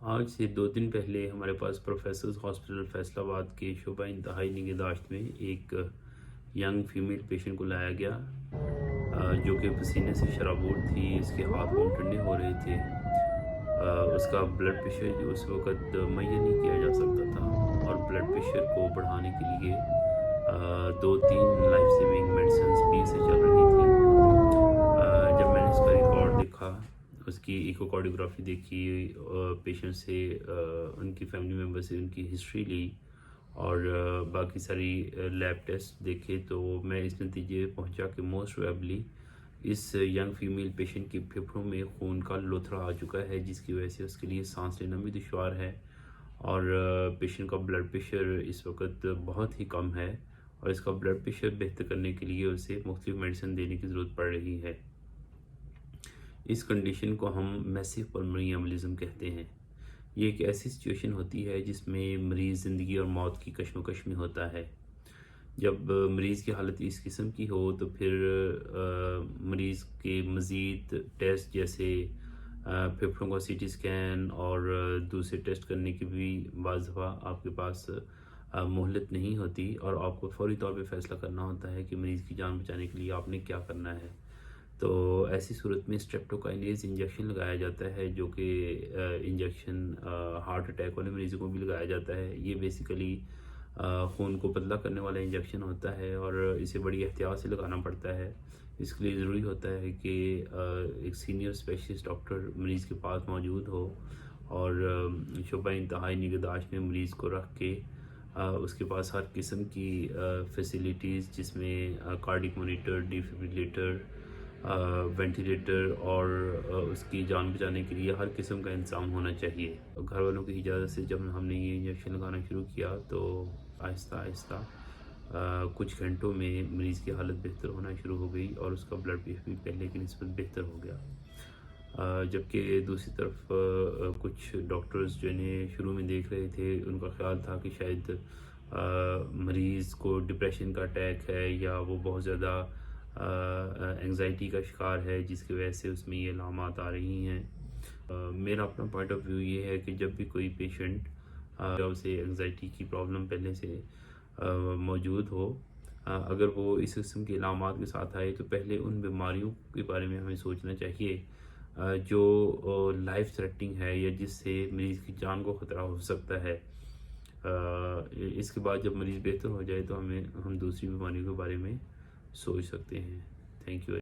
آج سے 2 دن پہلے ہمارے پاس پروفیسرز ہاسپٹل فیصل آباد کے شعبہ انتہائی نگہداشت میں ایک ینگ فیمیل پیشنٹ کو لایا گیا جو کہ پسینے سے شرابور تھی. اس کے ہاتھ پاؤں ٹھنڈے ہو رہے تھے. اس کا بلڈ پریشر جو اس وقت معین نہیں کیا جا سکتا تھا اور بلڈ پریشر کو بڑھانے کے لیے 2-3 لائف سیونگ میڈیسنز بھی سے چل رہی تھی. جب میں نے اس کا ریکارڈ دیکھا، اس کی ایکوکارڈیوگرافی دیکھی، پیشنٹ سے ان کی فیملی ممبر سے ان کی ہسٹری لی اور باقی ساری لیب ٹیسٹ دیکھے، تو میں اس نتیجے پہنچا کہ موسٹ پروبیبلی اس ینگ فیمیل پیشنٹ کی پھیپھڑوں میں خون کا لوتھڑا آ چکا ہے، جس کی وجہ سے اس کے لیے سانس لینا بھی دشوار ہے اور پیشنٹ کا بلڈ پریشر اس وقت بہت ہی کم ہے اور اس کا بلڈ پریشر بہتر کرنے کے لیے اسے مختلف میڈیسن دینے کی ضرورت پڑ رہی ہے. اس کنڈیشن کو ہم میسو پلمونری ایمبولزم کہتے ہیں. یہ ایک ایسی سچویشن ہوتی ہے جس میں مریض زندگی اور موت کی کشمکش میں ہوتا ہے. جب مریض کی حالت اس قسم کی ہو تو پھر مریض کے مزید ٹیسٹ جیسے پھیپھڑوں کا سی ٹی اسکین اور دوسرے ٹیسٹ کرنے کی بھی بعض دفعہ آپ کے پاس مہلت نہیں ہوتی اور آپ کو فوری طور پہ فیصلہ کرنا ہوتا ہے کہ مریض کی جان بچانے کے لیے آپ نے کیا کرنا ہے. تو ایسی صورت میں اسٹریپٹوکائنیز انجیکشن لگایا جاتا ہے، جو کہ انجیکشن ہارٹ اٹیک والے مریضوں کو بھی لگایا جاتا ہے. یہ بیسیکلی خون کو پتلا کرنے والا انجیکشن ہوتا ہے اور اسے بڑی احتیاط سے لگانا پڑتا ہے. اس کے لیے ضروری ہوتا ہے کہ ایک سینئر اسپیشلسٹ ڈاکٹر مریض کے پاس موجود ہو اور شعبہ انتہائی نگہداشت میں مریض کو رکھ کے اس کے پاس ہر قسم کی فیسیلیٹیز جس میں کارڈک مانیٹر، ڈیفیبریلیٹر، وینٹیلیٹر اور اس کی جان بچانے کے لیے ہر قسم کا انتظام ہونا چاہیے. گھر والوں کی اجازت سے جب ہم نے یہ انجیکشن لگانا شروع کیا تو آہستہ آہستہ کچھ گھنٹوں میں مریض کی حالت بہتر ہونا شروع ہو گئی اور اس کا بلڈ پریشر بھی پہلے کی نسبت بہتر ہو گیا. جبکہ دوسری طرف کچھ ڈاکٹرز جو انہیں شروع میں دیکھ رہے تھے ان کا خیال تھا کہ شاید مریض کو ڈپریشن کا اٹیک ہے یا وہ بہت زیادہ انگزائٹی کا شکار ہے، جس کی وجہ سے اس میں یہ علامات آ رہی ہیں. میرا اپنا پوائنٹ آف ویو یہ ہے کہ جب بھی کوئی پیشنٹ جب سے انگزائٹی کی پرابلم پہلے سے موجود ہو، اگر وہ اس قسم کے علامات کے ساتھ آئے تو پہلے ان بیماریوں کے بارے میں ہمیں سوچنا چاہیے جو لائف تھریٹنگ ہے یا جس سے مریض کی جان کو خطرہ ہو سکتا ہے. اس کے بعد جب مریض بہتر ہو جائے تو ہم دوسری بیماریوں کے بارے میں سوچ سکتے ہیں. Thank you.